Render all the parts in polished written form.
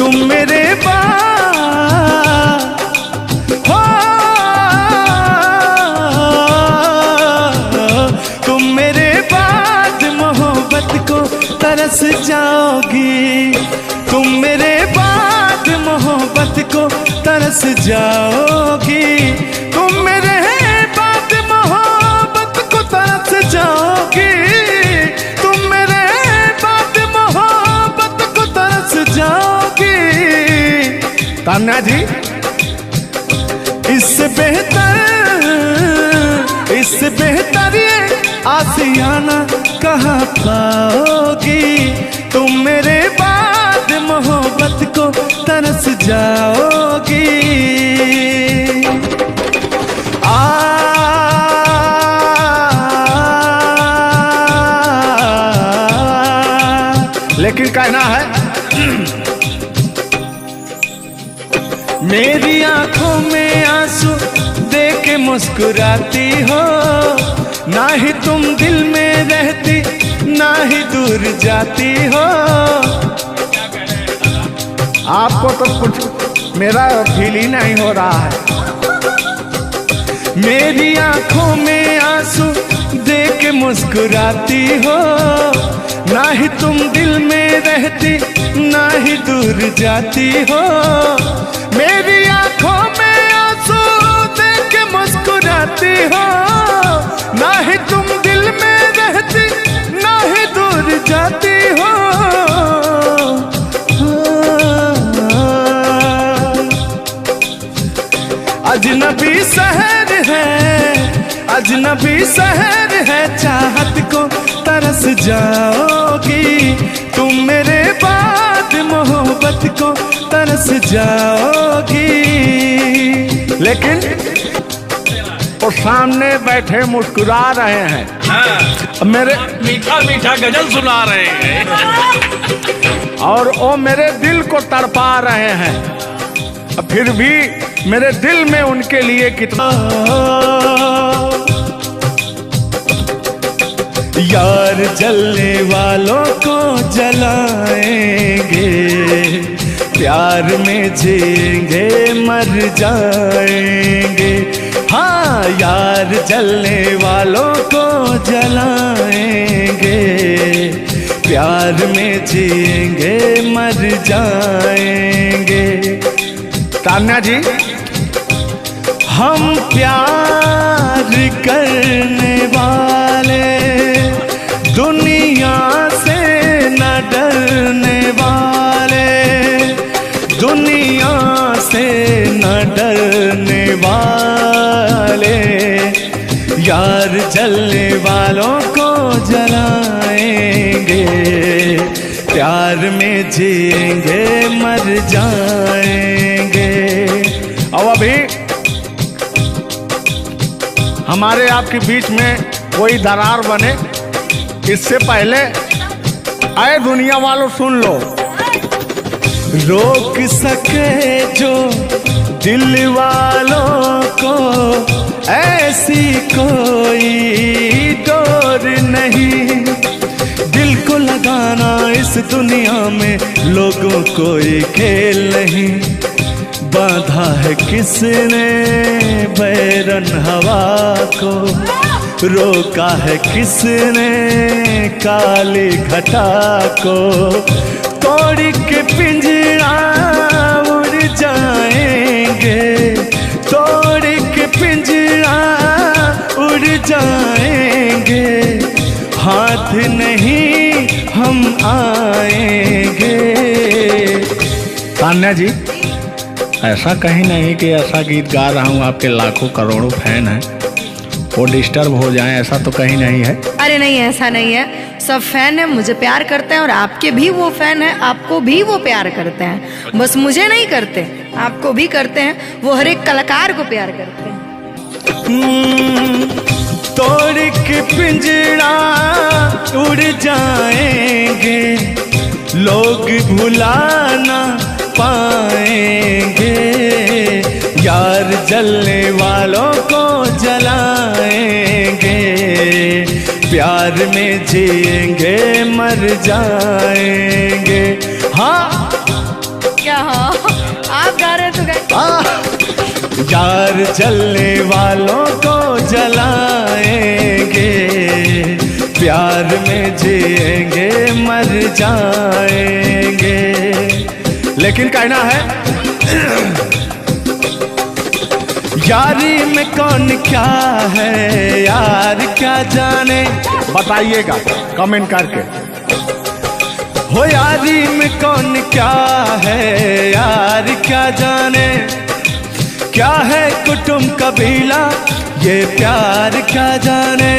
तुम मेरे तुम मेरे बाद मोहब्बत को तरस जाओगी, तुम मेरे बाद मोहब्बत को तरस जाओगी, तुम मेरे बाद मोहब्बत को तरस जाओगी, तुम मेरे बाद मोहब्बत को तरस जाओगी। तान्या जी, इससे बेहतर ये आसियाना कहाँ पाओगी, तुम मेरे बाद मोहब्बत को तरस जाओगी। लेकिन कहना है मेरी आंखों में आंसू देख के मुस्कुराती हो, ना ही तुम दिल में रहती ना ही दूर जाती हो। आपको तो कुछ मेरा फील ही नहीं हो रहा है। मेरी आंखों में आंसू देख के मुस्कुराती हो, ना ही तुम दिल में रहती ना ही दूर जाती हो। मेरी आंखों में आंसू देख के मुस्कुराती हो, ना ही तुम दिल में रहती ना ही दूर जाती हो। अजनबी शहर है, अजनबी शहर है, चाहत को तरस जाओगी, तुम मेरे बाद मोहब्बत को तरस जाओगी। लेकिन वो सामने बैठे मुस्कुरा रहे हैं, हाँ, मेरे मीठा मीठा गजल सुना रहे हैं और वो मेरे दिल को तड़पा रहे हैं। फिर भी मेरे दिल में उनके लिए कितना यार जलने वालों को जलाएंगे, प्यार में जिएंगे मर जाएंगे। हाँ, यार जलने वालों को जलाएंगे, प्यार में जिएंगे मर जाएंगे। तान्या जी, हम प्यार करने वाले दुनिया से न डरने वाले, दुनिया से न डरने वाले, यार जलने वालों को जलाएंगे, प्यार में जिएंगे मर जाएंगे। और अभी हमारे आपके बीच में कोई दरार बने इससे पहले आए दुनिया वालों सुन लो। रोक सके जो दिल वालों को ऐसी कोई डोर नहीं, दिल को लगाना इस दुनिया में लोगों कोई खेल नहीं। बांधा है किसने बैरन हवा को, रोका है किसने काली घटा को, तोड़ के पिंजरा उड़ जाएंगे, तोड़ के पिंजरा उड़ जाएंगे, हाथ नहीं हम आएंगे। तान्या जी, ऐसा कहीं नहीं कि ऐसा गीत गा रहा हूँ आपके लाखों करोड़ों फैन हैं वो डिस्टर्ब हो जाएं, ऐसा तो कहीं नहीं है। अरे नहीं, ऐसा नहीं है, सब फैन है, मुझे प्यार करते हैं और आपके भी वो फैन है, आपको भी वो प्यार करते हैं। बस मुझे नहीं करते, आपको भी करते हैं, वो हर एक कलाकार को प्यार करते हैं। तोड़ के पिंजरा उड़ जाएंगे, लोग भुलाना पाएंगे, यार जलने वालों को जलाएंगे, प्यार में जिएंगे मर जाएंगे। हाँ, क्या गा रहे तो गाइए। यार जलने वालों को जलाएंगे, प्यार में जिएंगे मर जाएंगे। लेकिन कहना है यारी में कौन क्या है यार क्या जाने, बताइएगा कमेंट करके। हो यारी में कौन क्या है यार क्या जाने, क्या है कुटुंब कबीला ये प्यार क्या जाने।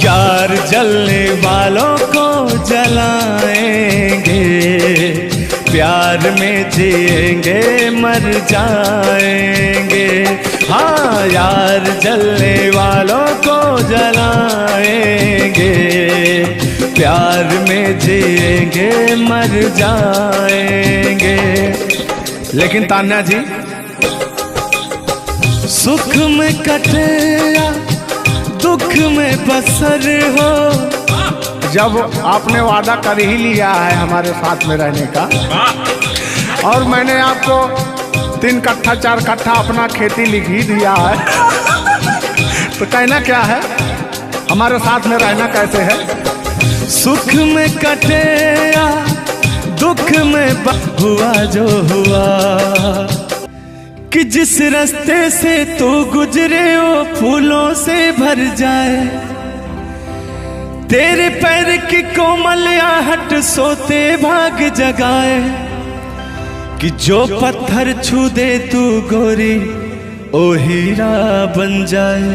यार जलने वालों को जलाएंगे, प्यार में जिएंगे मर जाएंगे। हाँ यार जलने वालों को जलाएंगे, प्यार में जिएंगे मर जाएंगे। लेकिन तान्या जी सुख में कटे या दुख में बसर हो, जब आपने वादा कर ही लिया है हमारे साथ में रहने का, और मैंने आपको 3 कट्ठा 4 कट्ठा अपना खेती लिख ही दिया है तो कहना क्या है, हमारे साथ में रहना कैसे है। सुख में कटे या दुख में हुआ जो हुआ, कि जिस रास्ते से तू गुजरे वो फूलों से भर जाए। तेरे पैर की कोमल आहट सोते भाग जगाए, कि जो पत्थर छू दे तू गोरी ओ हीरा बन जाए।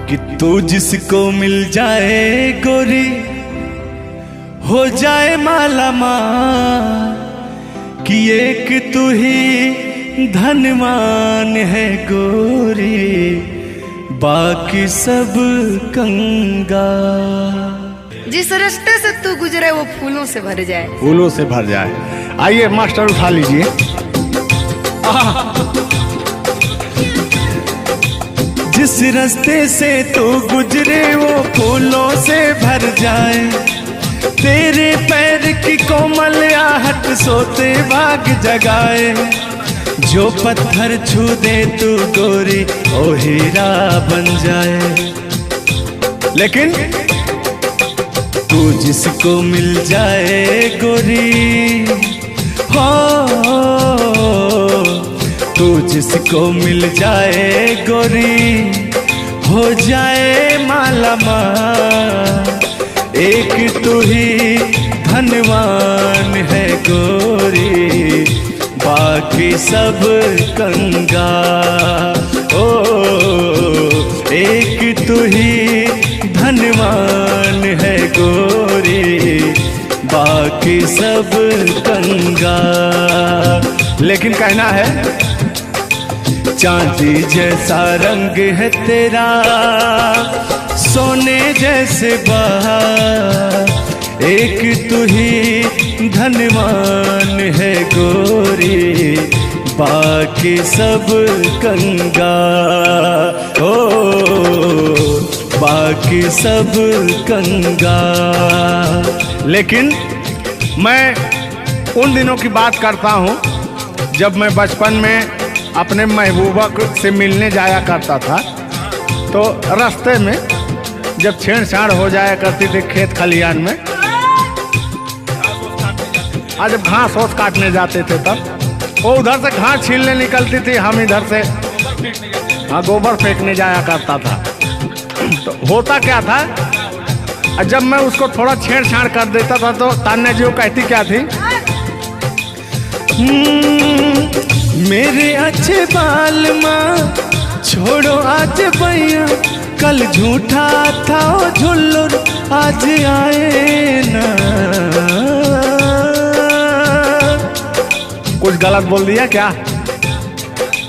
कि तू जिसको मिल जाए गोरी हो जाए माला माल, कि एक तू ही धनवान है गोरी बाकी सब कंगाल। जिस रास्ते से तू गुजरे वो फूलों से भर जाए, फूलों से भर जाए। आइए मास्टर उठा लीजिए। जिस रास्ते से तू गुजरे वो फूलों से भर जाए। तेरे पैर की कोमल आहट सोते भाग जगाए। जो पत्थर छू दे तू गोरी ओ हीरा बन जाए। लेकिन तू जिसको मिल जाए गोरी हो, तू जिसको मिल जाए गोरी हो जाए माला माल। एक तू ही धनवान है गोरी बाकी सब कंगाल। ओ एक तू ही धनवान है गोरी बाकी सब कंगाल। लेकिन कहना है चांदी जैसा रंग है तेरा सोने जैसे बहार। एक तू ही धनवान है गोरी बाकी सब कंगाल। ओ बाकी सब कंगाल। लेकिन मैं उन दिनों की बात करता हूँ जब मैं बचपन में अपने महबूबा से मिलने जाया करता था। तो रास्ते में जब छेड़छाड़ हो जाया करती थी खेत खलियान में, आज जब घास ओस काटने जाते थे तब वो उधर से घास छीलने निकलती थी, हम इधर से गोबर फेंकने जाया करता था। तो होता क्या था, जब मैं उसको थोड़ा छेड़छाड़ कर देता था तो तान्या जी वो कहती क्या थी, मेरे अच्छे बाल माँ छोड़ो आज भैया, कल झूठा था वो झुल्लुर आज आए ना। कुछ गलत बोल दिया क्या?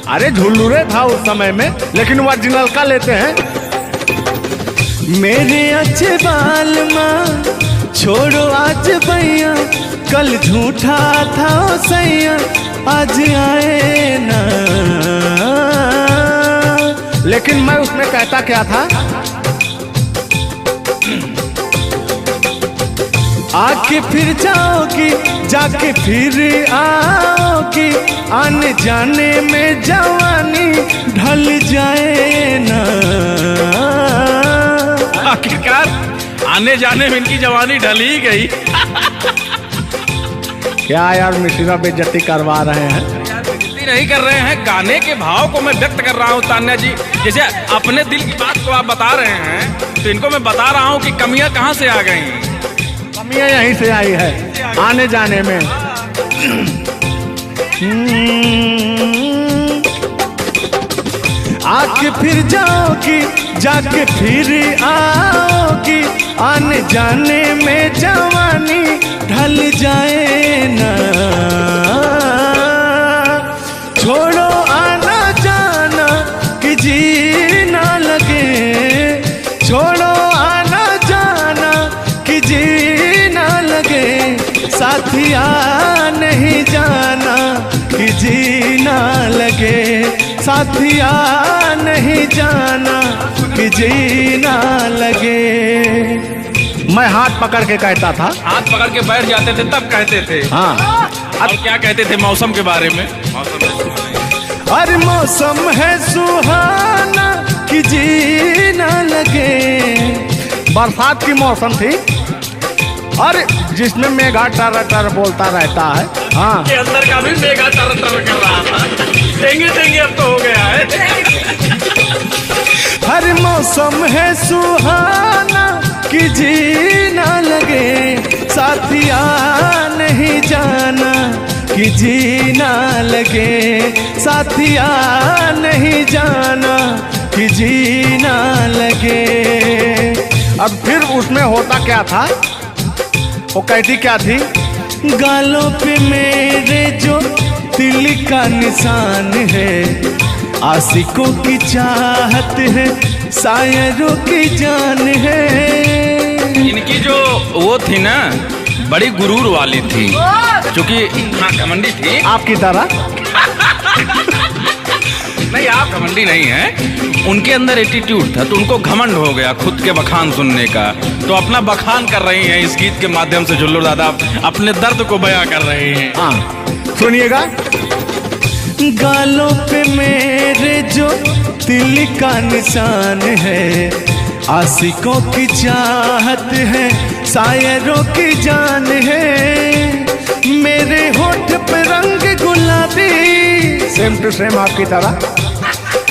अरे झुल्लुरे था उस समय में, लेकिन ओरिजिनल का लेते हैं। मेरे अच्छे बाल माँ छोड़ो आज भैया, कल झूठा था वो सैया आज आए ना। लेकिन मैं उसमें कहता क्या था, आके फिर जाओगी, जाके फिर आओगी, आने जाने में जवानी ढल जाए ना। आखिरकार आने जाने में इनकी जवानी ढल ही गई। क्या यार मिश्रा बेइज्जती करवा रहे हैं। बेइज्जती नहीं कर रहे हैं, गाने के भाव को मैं व्यक्त कर रहा हूँ तान्या जी। जैसे अपने दिल की बात को आप बता रहे हैं तो इनको मैं बता रहा हूँ कि कमियां कहाँ से आ गई। कमियां यहीं से आई है, आने जाने में। आके फिर जाओगी, जाके फिर आओगी, आने जाने में जवानी ढल जाए ना। छोड़ो आना जाना कि जीना लगे, छोड़ो आना जाना कि जीना लगे, साथिया नहीं जाना कि जीना लगे, साथिया नहीं जाना कि जीना लगे। मैं हाथ पकड़ के कहता था। हाथ पकड़ के बैठ जाते थे तब कहते थे। हाँ, और क्या कहते थे मौसम के बारे में? अरे मौसम है सुहाना कि जीना लगे। बरसात की मौसम थी, अरे जिसमें मेघा टर टर बोलता रहता है। हाँ, के अंदर का भी मेघा टर टर कर रहा था। देंगे देंगे अब तो हो गया है। हर मौसम है सुहाना कि जीना लगे, साथिया नहीं जाना कि जीना लगे, साथिया नहीं जाना कि जीना लगे। अब फिर उसमें होता क्या था, वो कहती क्या थी? गालों पे मेरे जो दिल का निशान है, आशिकों की चाहत है, शायरों की जान है। इनकी जो वो थी ना, बड़ी गुरूर वाली थी, क्योंकि हाँ घमंडी थी। आपकी तरह नहीं, आप घमंडी नहीं हैं। उनके अंदर एटीट्यूड था तो उनको घमंड हो गया खुद के बखान सुनने का। तो अपना बखान कर रही हैं इस गीत के माध्यम से। जुल्लू दादा अपने दर्द को बयां कर रहे हैं। हाँ, सुनिएगा। गालों पे मेरे जो दिल का निशान है, आशिकों की चाहत है, शायरों की जान है। मेरे होठ पे रंग गुलाबी, सेम टू सेम आपकी तरह।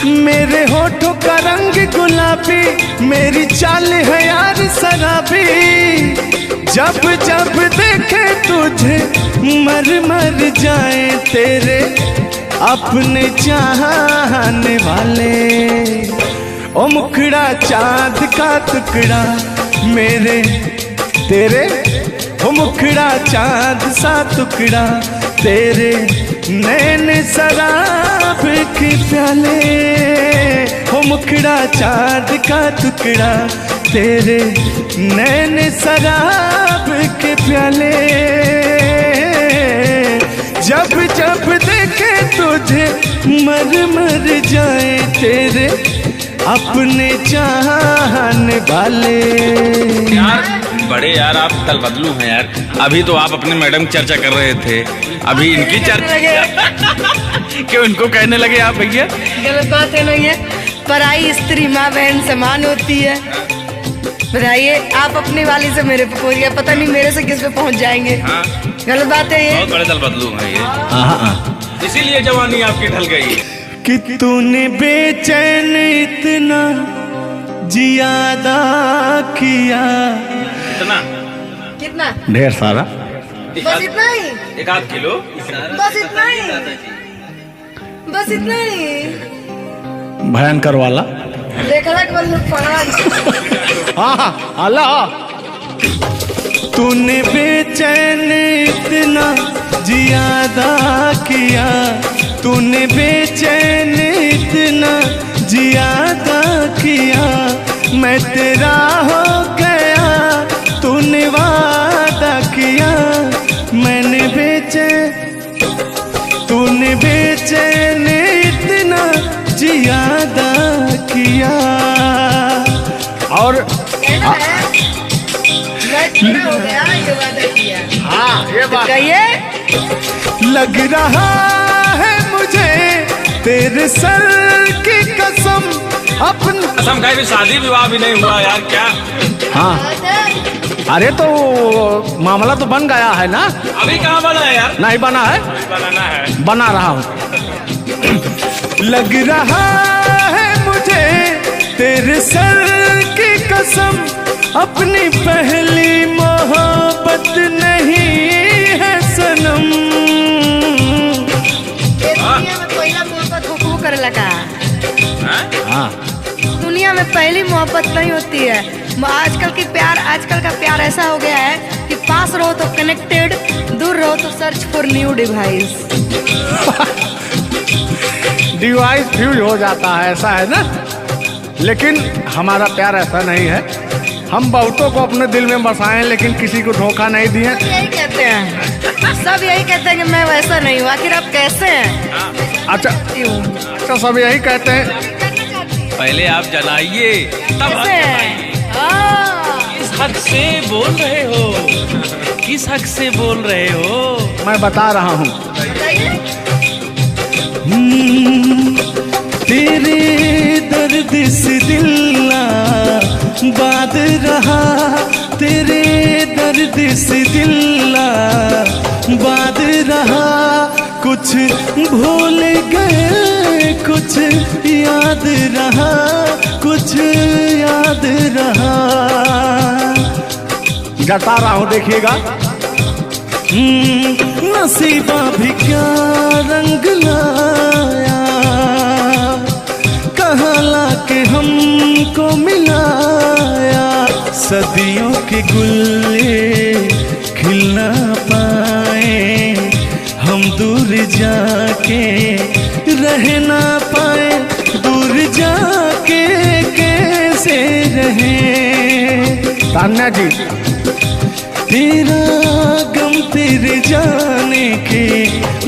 मेरे होठों का रंग गुलाबी, मेरी चाल है यार शराबी। जब जब देखे तुझे मर मर जाए तेरे अपने चाहने वाले। ओ मुखड़ा चांद का टुकड़ा मेरे तेरे, ओ मुखड़ा चांद सा टुकड़ा तेरे, नैन शराब के प्याले। ओ मुखड़ा चांद का टुकड़ा तेरे, नैन शराब के प्याले। जब जब देखे तुझे मर मर जाए तेरे अपने चाहने वाले। यार बड़े यार आप तल बदलू हैं यार। अभी तो आप अपने मैडम की चर्चा कर रहे थे, अभी इनकी चर्चा क्यों इनको कहने लगे आप भैया? गलत बात है ना ये। पराई स्त्री माँ बहन समान होती है। बताइए, आप अपनी वाली से मेरे पे पहुंच गया, पता नहीं मेरे से किस पे पहुंच जाएंगे। हाँ। गलत बात है ये। बहुत बड़े तल बदलू हैं ये, इसीलिए जवानी आपकी ढल गई। कि तूने बेचैन इतना जियादा किया। इतना कितना? ढेर सारा। बस इतना ही? 1 किलो बस इतना ही? बस इतना ही? भयंकर वाला। देखला कि बल्लू पड़ा। हाँ, अल्लाह। तूने बेचैन इतना जियादा किया, तूने बेचैन इतना जियादा किया। मैं तेरा हो गया, तूने वादा किया। मैंने तूने बेचैन इतना जियादा किया। और मैं पूरा हो गया, ये वादा किया। हाँ ये तो बात कहिए। लग रहा है मुझे तेरे सर की कसम अपन। कसम खाई भी शादी विवाह भी नहीं हुआ यार, क्या? हाँ अरे तो मामला तो बन गया है ना? अभी कहाँ बना है यार? नहीं बना है, अभी बनाना है। बना रहा हूँ। लग रहा है मुझे तेरे सर की कसम अपनी पहली मोहब्बत नहीं है सनम। दुनिया में पहला मोहब्बत हुकू कर लगा। हाँ दुनिया में पहली मोहब्बत नहीं होती है। आजकल का प्यार ऐसा हो गया है कि पास रहो तो कनेक्टेड, दूर रहो तो search for new device. Device fuse हो जाता है, ऐसा है ना। लेकिन हमारा प्यार ऐसा नहीं है। हम बहुतों को अपने दिल में बसाएं लेकिन किसी को धोखा नहीं दिए। यही कहते हैं, सब यही कहते हैं कि मैं वैसा नहीं हूँ। आखिर आप कैसे हैं? अच्छा सब यही कहते हैं। पहले आप जलाइए तब हम कैसे हैं? जलाएंगे। किस हक से बोल रहे हो? किस हक से बोल रहे हो? मैं बता रहा हूँ। बताइए। तेरे दर्द से दिल बात रहा, तेरे दर्द से दिल बात रहा। कुछ भूल गए कुछ याद रहा, कुछ याद रहा। जता रहा हूँ देखिएगा। नसीबा भी क्या रंग लाया, कहाँ लाके हमको मिलाया। सदियों के गुल्ले खिल ना पाए, हम दूर जाके रह ना पाए। दूर जाके कैसे रहे। तान्या जी तेरा गम तेरे जाने के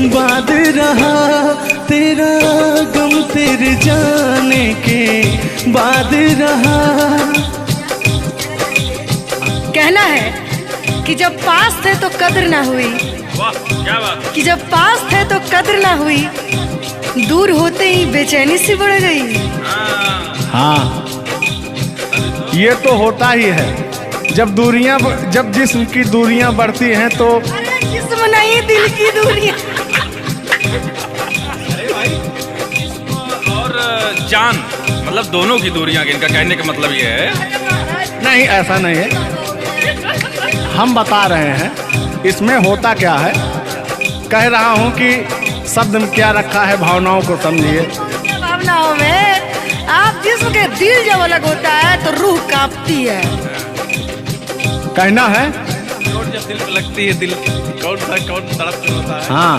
बाद रहा, तेरा गम तेरे जाने के बाद रहा। कहना है कि जब पास थे तो कद्र ना हुई, वाह क्या बात। कि जब पास थे तो कद्र ना हुई, दूर होते ही बेचैनी सी बढ़ गई। हाँ ये तो होता ही है। जब जिस्म की दूरियां बढ़ती हैं तो अरे जिस्म नहीं दिल की दूरियां। अरे भाई जिस्म और जान मतलब दोनों की दूरियां, इनका कहने का मतलब ये है। नहीं ऐसा नहीं है, हम बता रहे हैं इसमें होता क्या है। कह रहा हूँ कि शब्द में क्या रखा है, भावनाओं को समझिए। भावनाओं में आप जिस्म के दिल जब अलग होता है तो रूह कांपती है। कहना है चोट जब दिल पे लगती है, दिल कौन तड़प होता है। हाँ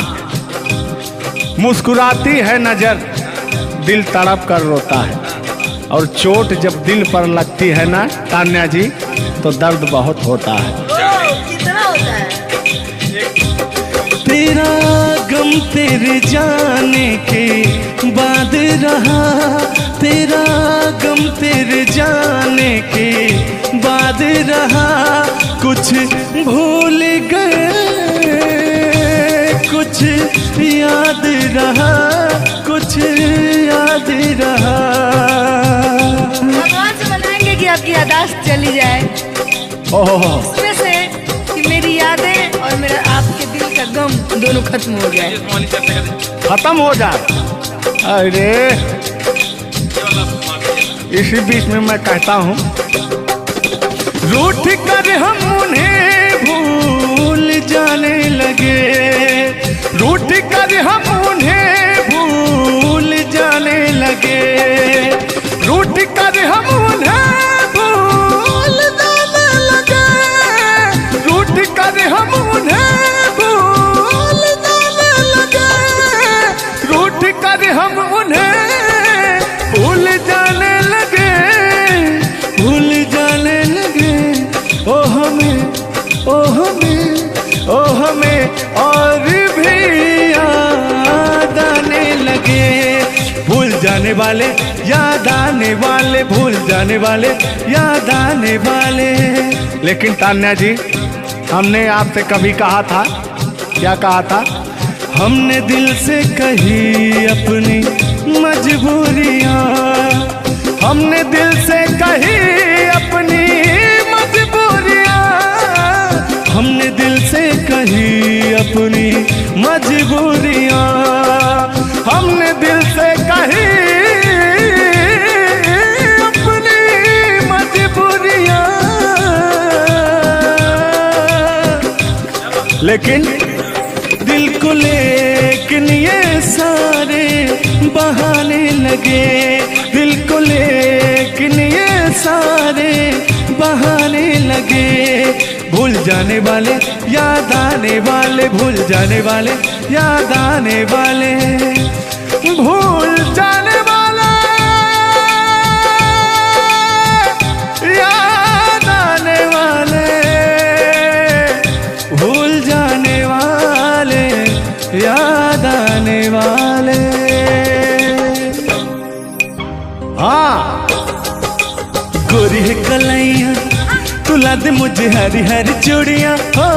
मुस्कुराती है नजर, दिल तड़प कर रोता है। और चोट जब दिल पर लगती है ना तान्या जी, तो दर्द बहुत होता है। कितना होता है। तेरा गम तेरे जाने के बाद रहा, तेरा गम तेरे जाने के बाद रहा। कुछ भूल गए कुछ याद रहा, कुछ याद रहा। भगवान से मनाएंगे कि आपकी यादाश्त चली जाए, ओह उसमें से कि मेरी यादें और मेरा आपके दिल का गम दोनों खत्म हो जाए। खत्म हो जाए। अरे इसी बीच में मैं कहता हूँ, रूठ कर हम उन्हें भूल जाने लगे, रूठ कर हम उन्हें भूल जाने लगे, रूठ कर हम उन्हें भूल जाने लगे, रूठ कर हम उन्हें भूल जाने लगे, रूठ कर हम उन्हें भूल जाने लगे, भूल जाने लगे। ओ हमें ओ हमें ओ हमें और भी याद आने लगे, भूल जाने जाने वाले, याद आने वाले, भूल जाने वाले, याद आने वाले। लेकिन तान्या जी, हमने आपसे कभी कहा था, क्या कहा था? हमने दिल से कही अपनी मजबूरियां, हमने दिल से कही अपनी मजबूरियां, हमने दिल से कही अपनी मजबूरियां, हमने दिल से कही अपनी मजबूरियां। लेकिन दिल को लेकिन ये सारे बहाने लगे, दिल को लेकिन ये सारे बहाने लगे। भूल जाने वाले, याद आने वाले, भूल जाने वाले, याद आने वाले, भूल जाने वाले, याद आने वाले, भूल जाने वाले, याद आने वाले। हाँ, गोरी है कलाइयाँ, तुला दे मुझे हरी हरी चूड़ियाँ, हो,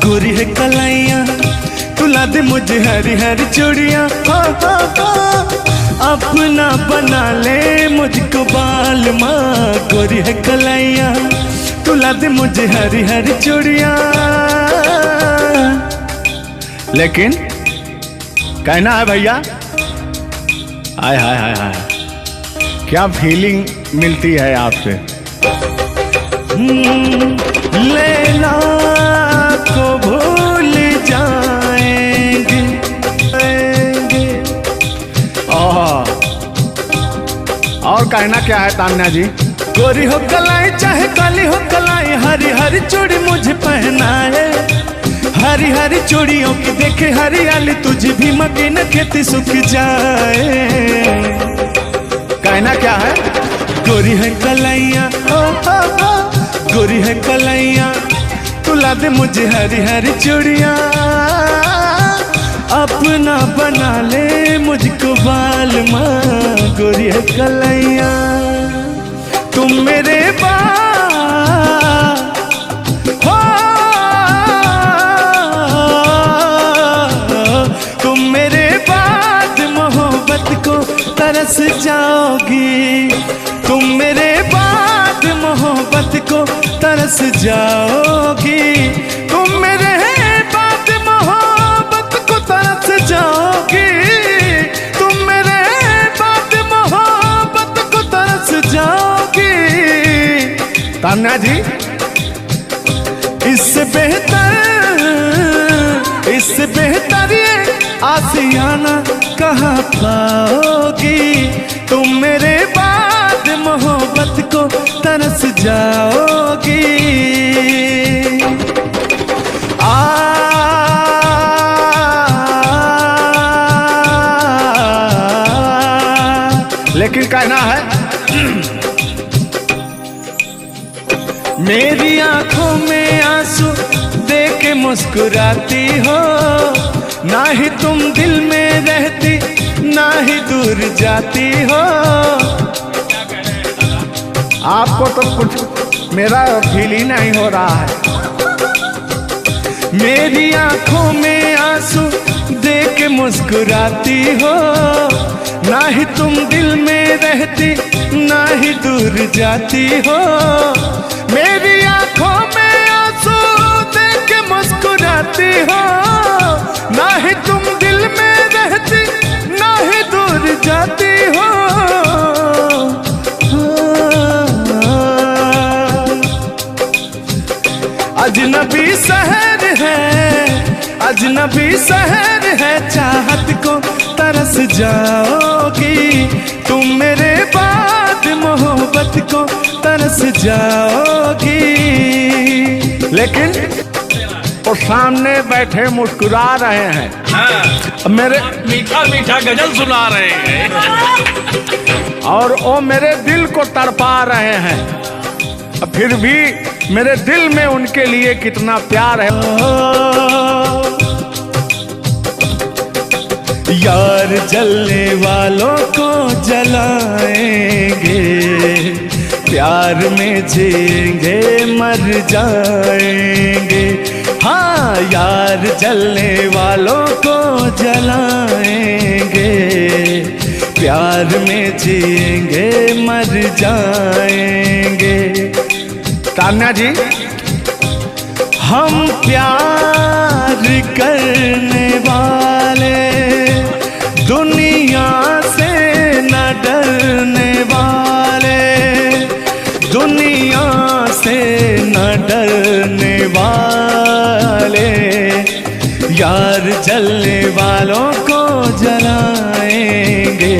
गोरी है कलाइयाँ, तुला दे मुझे हरी हरी चूड़ियाँ, हो, अपना बना ले मुझको बाल माँ। गोरी है कलाइयाँ, तुला दे मुझे हरी हरी चूड़ियाँ। लेकिन कहना है भैया, हाय हाय हाय हाय, क्या फीलिंग मिलती है आपसे। लैला को भूल जाएंगे, और कहना क्या है तान्या जी? गोरी हो कलाई चाहे काली हो कलाई, हरी हरी चूड़ी मुझे पहनाए, हरी हरी चूड़ियों की देखे हरियाली, तुझे भी मगे न खेती सूख जाए। कहना क्या है? गोरी है कलाइयाँ, गोरी है कलाइयाँ, तुला दे मुझे हरी हरी चूड़ियाँ, अपना बना ले मुझको बाल माँ। गोरी है कलाइयाँ, तुम मेरे हो, तुम मेरे बाद मोहब्बत को तरस जाओगी, तुम मेरे बाद मोहब्बत को तरस जाओगी, तुम मेरे बाद मोहब्बत को तरस जाओगी, तुम मेरे बाद मोहब्बत को तरस जाओगी। तान्या जी, इससे बेहतर ये आशियाना कहाँ पाओगी, तुम मेरे बाद मोहब्बत को तरस जाओगी। लेकिन कहना है, मेरी आंखों में आंसू देख के मुस्कुराती हो, ना ही तुम दिल में रहती, ना ही दूर जाती हो। आपको तो कुछ मेरा फील ही नहीं हो रहा है। मेरी आंखों में आंसू देख के मुस्कुराती हो, ना ही तुम दिल में रहती, ना ही दूर जाती हो। मेरी आंखों में आंसू देख के मुस्कुराती हो, ना ही तुम दिल में रहती, ना ही दूर जाती हो। अजनबी शहर है, अजनबी शहर है, चाहत को तरस जाओगी, तुम मेरे बाद मोहब्बत को तरस जाओगी। लेकिन वो सामने बैठे मुस्कुरा रहे हैं, हाँ, मेरे मीठा मीठा गजल सुना रहे हैं, और वो मेरे दिल को तड़पा रहे हैं। फिर भी मेरे दिल में उनके लिए कितना प्यार है। यार जलने वालों को जलाएंगे, प्यार में जिएंगे मर जाएंगे। हाँ, यार जलने वालों को जलाएंगे, प्यार में जिएंगे मर जाएंगे। तान्या जी, हम प्यार करने वाले दुनिया से न डरने वाले, दुनिया से न डरने वाले, यार जलने वालों को जलाएंगे,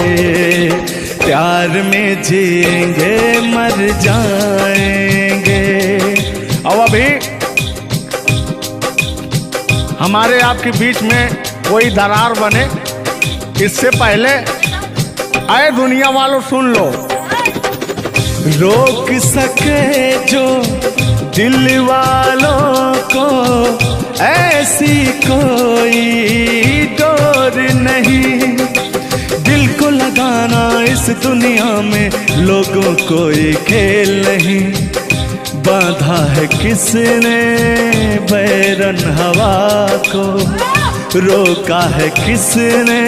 प्यार में जिएंगे मर जाएंगे। अब अभी हमारे आपके बीच में कोई दरार बने, इससे पहले आए दुनिया वालों सुन लो। रोक सके जो दिल वालों को ऐसी कोई डोर नहीं, दिल को लगाना इस दुनिया में लोगों कोई खेल नहीं। बांधा है किसने बैरन हवा को, रोका है किसने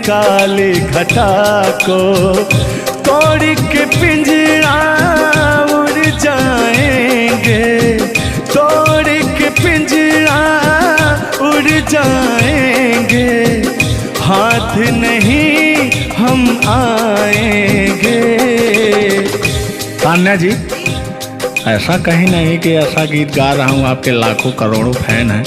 काली घटा को, तोड़ के पिंजरा उड़ जाएंगे, तोड़ के पिंजरा उड़ जाएंगे, हाथ नहीं हम आएंगे। तान्या जी, ऐसा कहीं नहीं कि ऐसा गीत गा रहा हूँ आपके लाखों करोड़ों फैन हैं,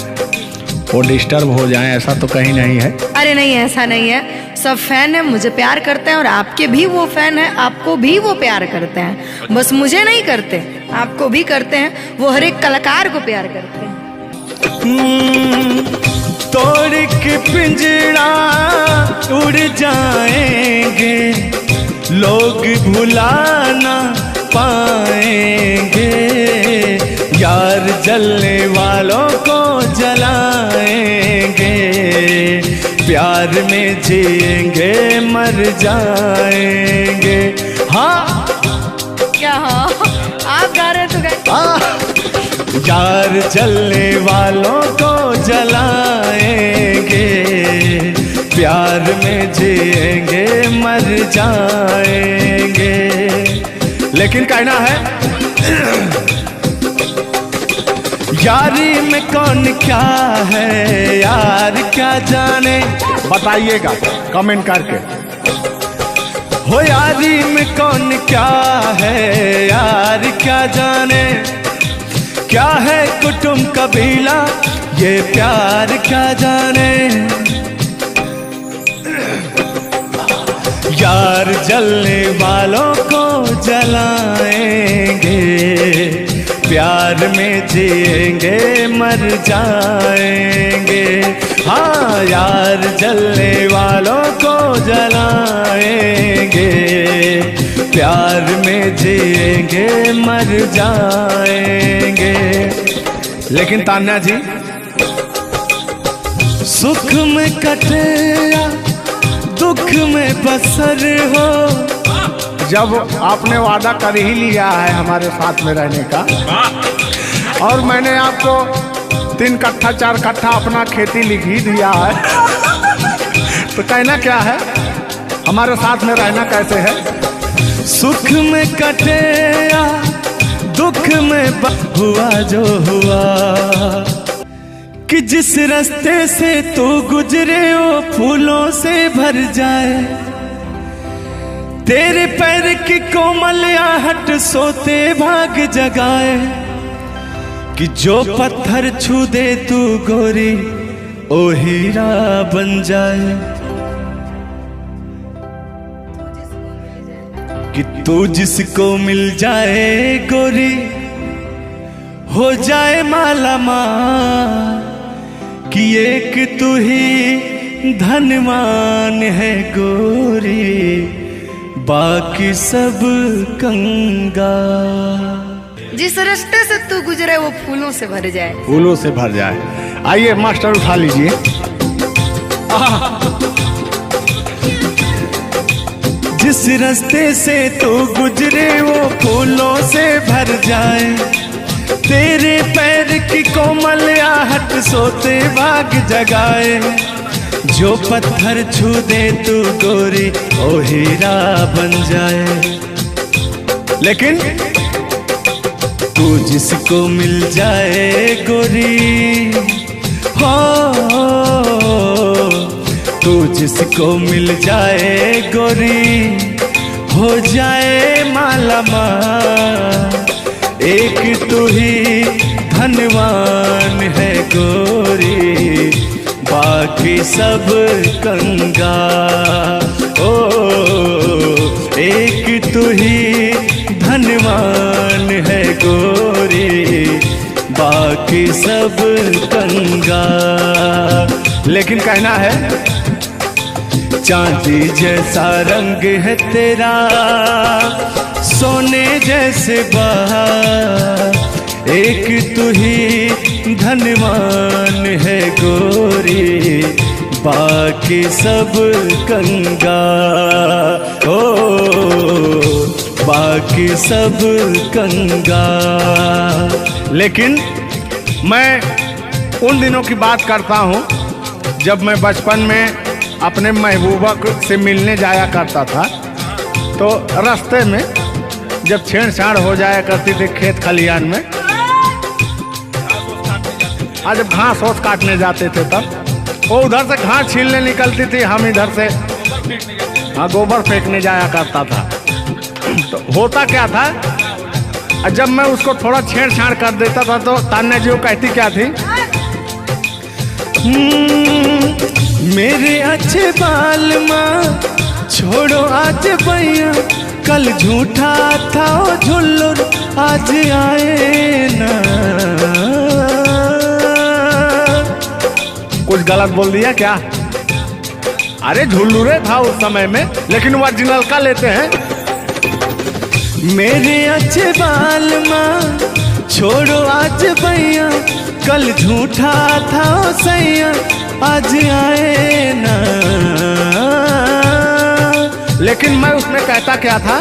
वो डिस्टर्ब हो जाएं, ऐसा तो कहीं नहीं है। अरे नहीं, ऐसा नहीं है। सब फैन है, मुझे प्यार करते हैं और आपके भी वो फैन है, आपको भी वो प्यार करते हैं। बस मुझे नहीं करते, आपको भी करते हैं। वो हर एक कलाकार को प्यार करते हैं। तोड़ के पिंजरा उड़ जाएंगे, लोग भुलाना पाएंगे, यार जलने वालों को जलाएंगे, प्यार में जिएंगे मर जाएंगे। हाँ क्या? हाँ, आप गा रहे तो गाइए। यार जलने वालों को जलाएंगे, प्यार में जिएंगे मर जाएंगे। लेकिन कहना है यारी में कौन क्या है, यार क्या जाने, बताइएगा कमेंट करके। हो यारी में कौन क्या है, यार क्या जाने, क्या है कुटुंब कबीला, ये प्यार क्या जाने। यार जलने वालों को जलाएंगे, प्यार में जिएंगे मर जाएंगे। हाँ, यार जलने वालों को जलाएंगे, प्यार में जिएंगे मर जाएंगे। लेकिन तान्या जी, सुख में कटे या दुख में बसर हो, जब आपने वादा कर ही लिया है हमारे साथ में रहने का, और मैंने आपको 3 कट्ठा 4 कट्ठा अपना खेती लिख ही दिया है, तो कहना क्या है, हमारे साथ में रहना कैसे है। सुख में कटे या दुख में हुआ जो हुआ, कि जिस रास्ते से तू गुजरे वो फूलों से भर जाए, तेरे पैर की कोमल आहट सोते भाग जगाए, कि जो पत्थर छू दे तू गोरी ओ हीरा बन जाए, कि तू जिसको मिल जाए गोरी हो जाए माला माल, कि एक तू ही धनवान है गोरी, बाकी सब कंगाल। जिस रास्ते से तू गुजरे वो फूलों से भर जाए, फूलों से भर जाए। आइए मास्टर उठा लीजिए। जिस रास्ते से तू गुजरे वो फूलों से भर जाए, तेरे पैर की कोमल आहट सोते भाग जगाए, जो पत्थर छू दे तू गोरी ओ हीरा बन जाए। लेकिन तू जिसको मिल जाए गोरी, हो तू जिसको मिल जाए गोरी, हो जाए माला माल। एक तू ही धनवान है गोरी, बाकी सब कंगाल। ओ एक तू ही धनवान है गोरी, बाकी सब कंगाल। लेकिन कहना है चांदी जैसा रंग है तेरा, सोने जैसे बहार, एक तू ही धनवान है गोरी, बाकी सब कंगाल। ओ बाकी सब कंगाल। लेकिन मैं उन दिनों की बात करता हूँ जब मैं बचपन में अपने महबूबा से मिलने जाया करता था, तो रास्ते में जब छेड़छाड़ हो जाया करती थी खेत खलियान में, आज जब घास ओस काटने जाते थे तब वो उधर से घास छीलने निकलती थी, हम इधर से गोबर फेंकने जाया करता था। तो होता क्या था, जब मैं उसको थोड़ा छेड़छाड़ कर देता था तो तान्या जी वो कहती क्या थी, मेरे अच्छे बाल माँ छोड़ो आज भैया, कल झूठा था वो झुल्लुर आज आए ना। कुछ गलत बोल दिया क्या? अरे झुल्लुरे था उस समय में, लेकिन ओरिजिनल का लेते हैं। मेरे अच्छे बाल माँ छोड़ो आज भैया, कल झूठा था वो सैया आज आए ना। लेकिन मैं उसमें कहता क्या था,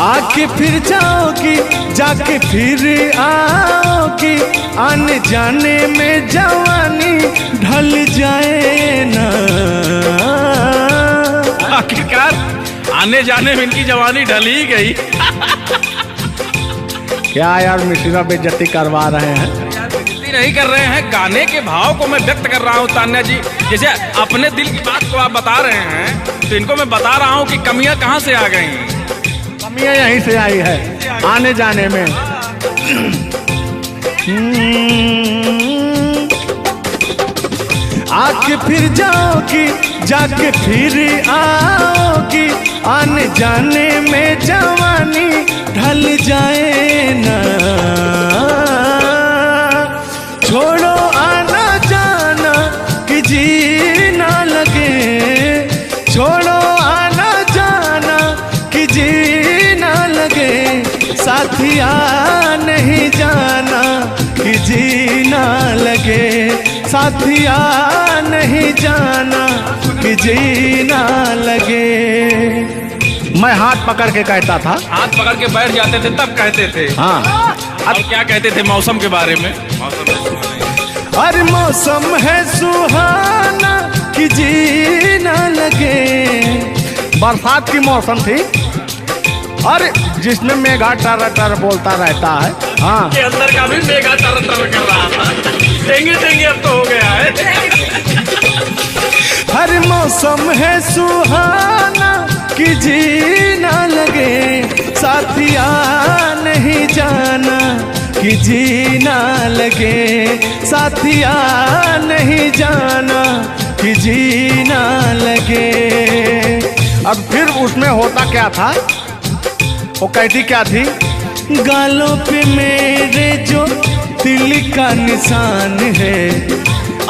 आके फिर जाओगी जाके फिर आओगी, आने जाने में जवानी ढल जाए ना। आखिरकार आने जाने में इनकी जवानी ढल ही गई। क्या यार मिश्रा बेइज्जती करवा रहे हैं? बेइज्जती नहीं कर रहे हैं, गाने के भाव को मैं व्यक्त कर रहा हूँ तान्या जी। जैसे अपने दिल की बात को आप बता रहे हैं, तो इनको मैं बता रहा हूँ कि कमियां कहाँ से आ गई। कमियां यहीं से आई है आने जाने में। आके फिर जाओगी जाके फिर आओगी, आने जाने में जवानी ढल जाए ना। छोड़ो आना जाना कि जी ना लगे, छोड़ो आना जाना कि जी ना लगे, साथिया नहीं जाना कि जी ना लगे, साथिया नहीं जाना कि जी ना लगे। मैं हाथ पकड़ के कहता था, हाथ पकड़ के बैठ जाते थे तब कहते थे। हाँ अब क्या कहते थे मौसम के बारे में? अरे मौसम है सुहाना कि जी ना लगे। बरसात की मौसम थी, अरे जिसमें मेघा टर टर बोलता रहता है। हाँ के अंदर का भी मेघा टर टर कर रहा था। देंगे देंगे अब तो हो गया है। हर मौसम है सुहाना कि जी ना लगे, साथिया नहीं जाना कि जी ना लगे, साथिया नहीं जाना कि जी ना लगे। अब फिर उसमें होता क्या था, वो कहती क्या थी, गालों पे मेरे जो दिल का निशान है,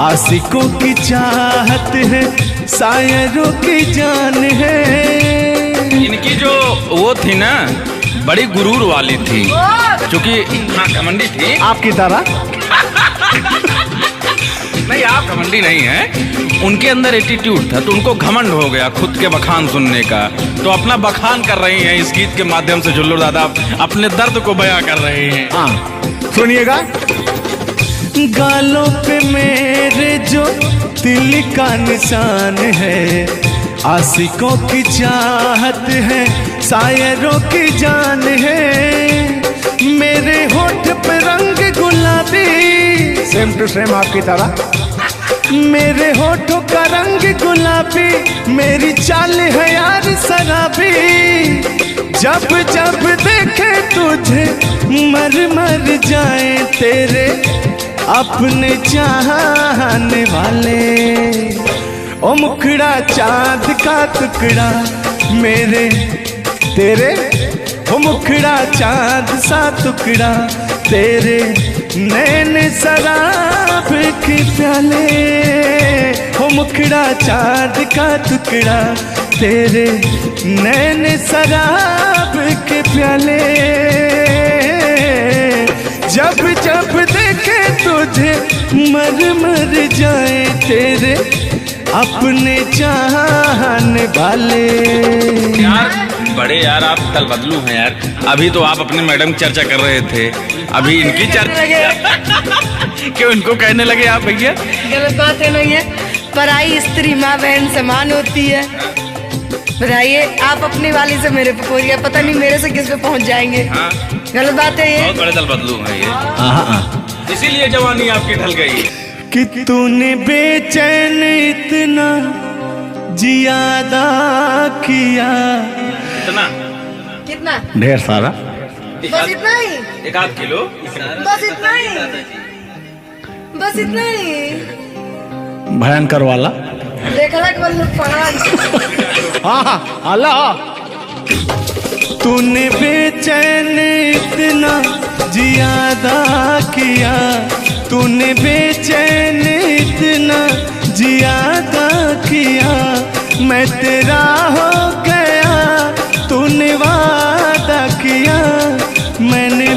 आशिकों की चाहत है, शायरों की जान है। इनकी जो वो थी ना, बड़ी गुरूर वाली थी, क्योंकि हाँ घमंडी थी। आपकी तरह नहीं, आप घमंडी नहीं हैं, उनके अंदर एटीट्यूड था तो उनको घमंड हो गया खुद के बखान सुनने का, तो अपना बखान कर रही हैं इस गीत के माध्यम से। जुल्लू दादा अपने दर्द को बयां कर रहे हैं। हाँ सुनिएगा। गालों पे मेरे जो दिल का निशान है, आशिकों की चाहत है, शायरों की जान है। मेरे होठ पे रंग गुलाबी, सेम टू सेम आपकी तरह। मेरे होठों का रंग गुलाबी, मेरी चाल है यार शराबी। जब जब देखे तुझे मर मर जाए तेरे अपने चाहने वाले। ओ मुखड़ा चांद का टुकड़ा मेरे तेरे, ओ मुखड़ा चांद सा टुकड़ा तेरे, नैन शराब के प्याले। ओ मुखड़ा चांद का टुकड़ा तेरे, नैन शराब के प्याले। जब जब देखे तुझे मर मर जाए तेरे अपने चाहने वाले। यार बड़े यार आप तल बदलू हैं यार। अभी तो आप अपने मैडम की चर्चा कर रहे थे, अभी इनकी चर्चा क्यों इनको कहने लगे आप भैया? गलत बात है नहीं है। पराई स्त्री माँ बहन समान होती है। बताइए आप अपनी वाली से मेरे पे पहुंच गया, पता नहीं मेरे से किस पे पहुंच जाएंगे। हाँ? गलत बात है ये। बहुत बड़े दल बदलू हैं ये, इसीलिए जवानी आपकी ढल गई। कि तूने बेचैन इतना जियादा किया। इतना कितना? ढेर सारा। बस इतना ही? 1 किलो बस इतना ही? बस इतना ही? भयंकर वाला। देखला के बल्लू पाँच। हाँ अल्लाह। तूने बेचैन इतना जियादा किया, तूने बेचैन इतना जियादा किया। मैं तेरा हो गया, तूने वादा किया। मैंने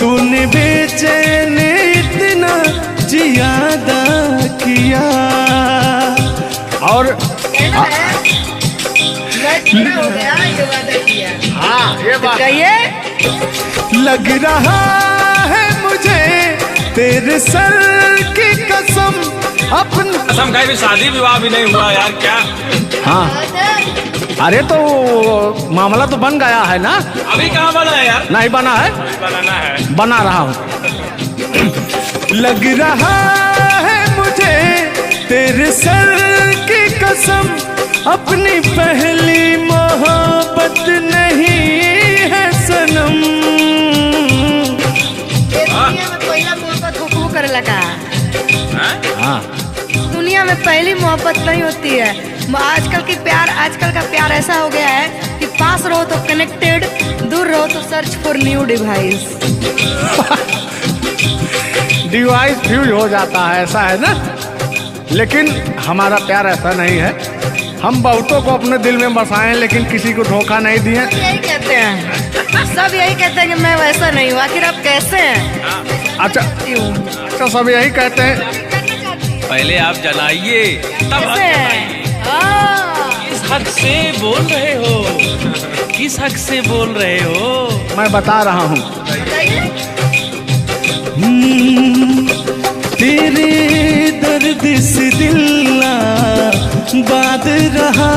तूने बेचैन इतना जियादा किया। और हो गया, ये वादा किया। हाँ ये बात कहिए। लग रहा है मुझे तेरे सर की कसम, अपन कसम खाई भी शादी विवाह भी नहीं हुआ यार क्या? हाँ अरे तो मामला तो बन गया है ना। अभी कहाँ बना है यार? नहीं बना है, बनाना है, बना रहा हूँ। लग रहा है मुझे तेरे सर की कसम, अपनी पहली मोहब्बत नहीं है सनम। दुनिया में पहला मोहब्बत हुकू कर लगा। हाँ दुनिया में पहली मोहब्बत नहीं होती है। आजकल का प्यार ऐसा हो गया है कि पास रहो तो कनेक्टेड, दूर रहो तो search for new device. Device fuse हो जाता है, ऐसा है ना। लेकिन हमारा प्यार ऐसा नहीं है। हम बहुतों को अपने दिल में बसाएं लेकिन किसी को धोखा नहीं दिए। यही कहते हैं, सब यही कहते हैं कि मैं वैसा नहीं हूँ। आखिर आप कैसे हैं? अच्छा सब यही कहते हैं। पहले आप जलाइए तब किस हक से बोल रहे हो? किस हक से बोल रहे हो? मैं बता रहा हूँ। तेरे दर्द से दिल बाद रहा,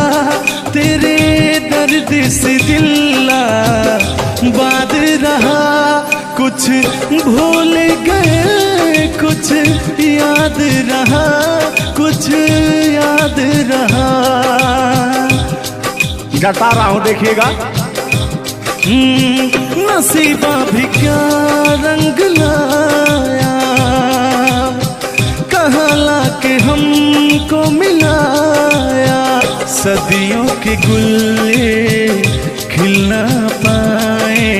तेरे दर्द से दिल बाद रहा। कुछ भूल गए, कुछ याद रहा, कुछ याद रहा। गाता रहा हूँ देखिएगा। नसीबा भी क्या रंग लाया, कहाँ लाके हमको मिलाया। सदियों के गुल्ले खिल ना पाए,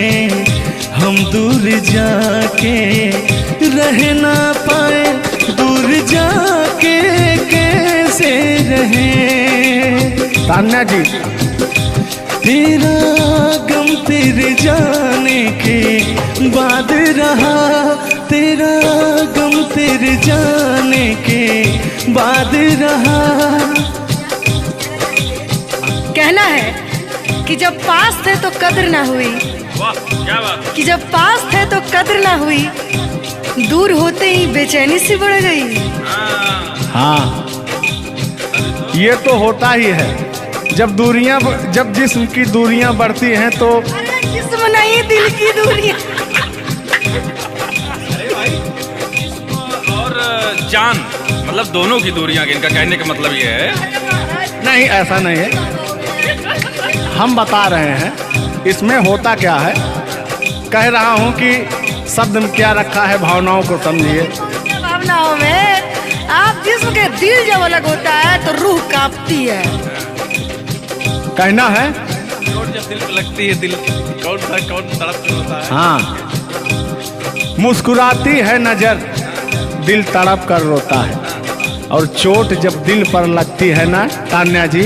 हम दूर जाके रह ना पाए। दूर जाके कैसे रहे? तान्या जी तेरा गम तेरे जाने के बाद रहा, तेरा गम तेरे जाने के बाद रहा। कहना है कि जब पास थे तो कद्र ना हुई, वाह क्या बात। कि जब पास थे तो कद्र ना हुई, दूर होते ही बेचैनी सी बढ़ गई। हाँ, ये तो होता ही है। जब जिस्म की दूरियां बढ़ती हैं तो अरे जिस्म नहीं, दिल की दूरियां। और जान मतलब दोनों की दूरियां, इनका कहने का मतलब ये है। नहीं, ऐसा नहीं है, हम बता रहे हैं इसमें होता क्या है। कह रहा हूं कि शब्द में क्या रखा है, भावनाओं को समझिए। भावनाओं में आप जिस्म के दिल जब अलग होता है तो रूह कांपती है। कहना है चोट जब दिल पे लगती है, दिल कौन तड़प होता है। हाँ, मुस्कुराती है नजर, दिल तड़प कर रोता है। और चोट जब दिल पर लगती है ना तान्या जी,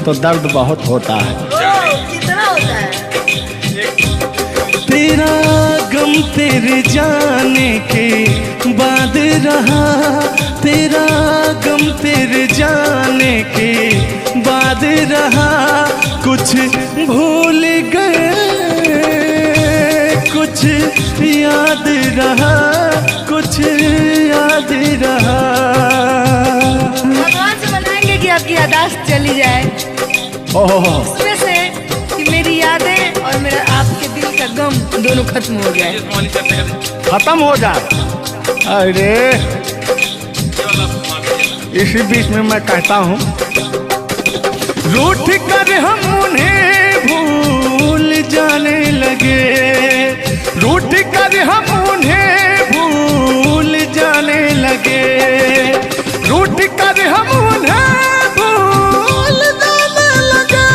तो दर्द बहुत होता है। कितना होता है। तेरा गम तेरे जाने के बाद रहा, तेरा गम तेरे जाने के बाद रहा। कुछ भूल गए, कुछ याद रहा, कुछ याद रहा। भगवान से मनाएंगे कि आपकी यादाश्त चली जाए, ओह, उसमें से कि मेरी यादें और मेरा आपके दिल का गम दोनों खत्म हो जाए। खत्म हो जाए। अरे इसी बीच में मैं कहता हूँ, रूठ कर हम उन्हें भूल जाने लगे, रूठ कर हम उन्हें भूल जाने लगे, रूठ कर हम उन्हें भूल जाने लगे,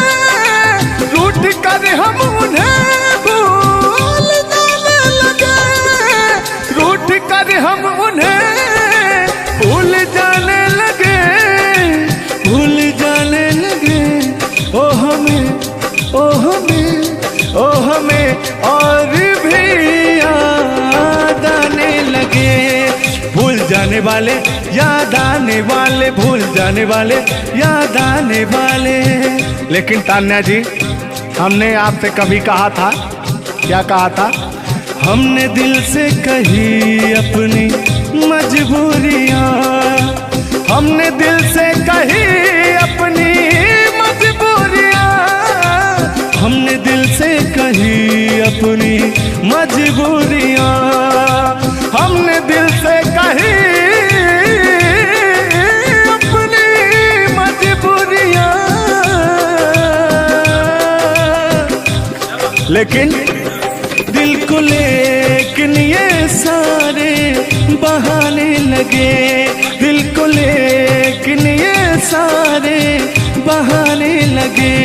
रूठ कर हम उन्हें भूल जाने लगे, रूठ कर हम उन्हें भूल जाने लगे, भूल जाने लगे। ओ हमें, ओ हमें, ओ हमें और भी याद आने लगे। भूल जाने वाले, याद आने वाले, भूल जाने वाले, याद आने वाले। लेकिन तान्या जी, हमने आपसे कभी कहा था, क्या कहा था? हमने दिल से कही अपनी मजबूरियां, हमने दिल से कही अपनी मजबूरियां, हमने दिल से कही अपनी मजबूरियां, हमने दिल से कही अपनी मजबूरियां। लेकिन दिल को लेकिन ये सारे बहाने लगे, दिल को लेकिन ये सारे बहाने लगे।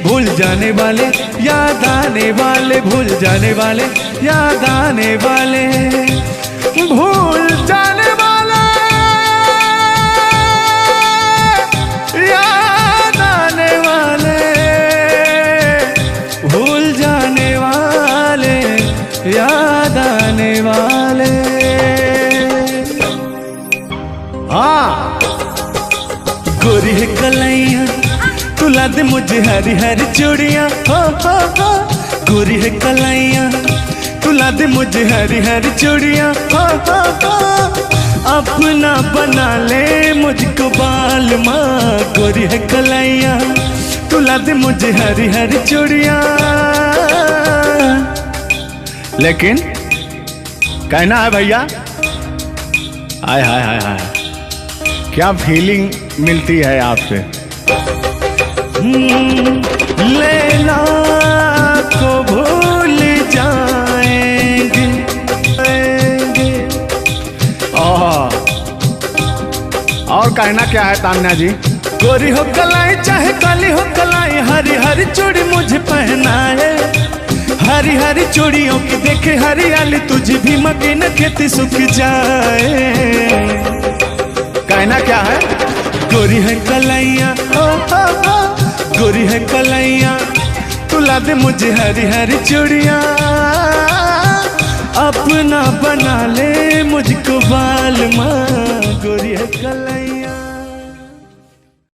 भूल जाने वाले, याद आने वाले, भूल जाने वाले, याद आने वाले, भूल जाने वाले, याद आने वाले, भूल जाने वाले, याद आने वाले। हाँ, गोरी है कलाइयाँ, तुला दे मुझे हरी हरी चूड़ियाँ, हो, गोरी है कलाइयाँ, तुला दे मुझे हरी हरी चूड़ियाँ, हो, अपना बना ले मुझको बाल माँ। गोरी है कलाइयाँ, तुला दे मुझे हरी हरी चूड़ियाँ। लेकिन कहना है भैया, हाय हाय हाय हाय, क्या फीलिंग मिलती है आपसे। लैला को भूल जाएंगे, और कहना क्या है तान्या जी? गोरी हो कलाई चाहे काली हो कलाई, हरी हरी चूड़ी मुझे पहनाए, हरी हरी चूड़ियों की देखे हरियाली, तुझे भी मकीन खेती सूख जाए। कहना क्या है? गोरी है कलाइयाँ, गोरी है कलाइयाँ, दिला दे मुझे हरी हरी चूड़ियाँ, अपना बना ले मुझको बाल माँ गोरी है कल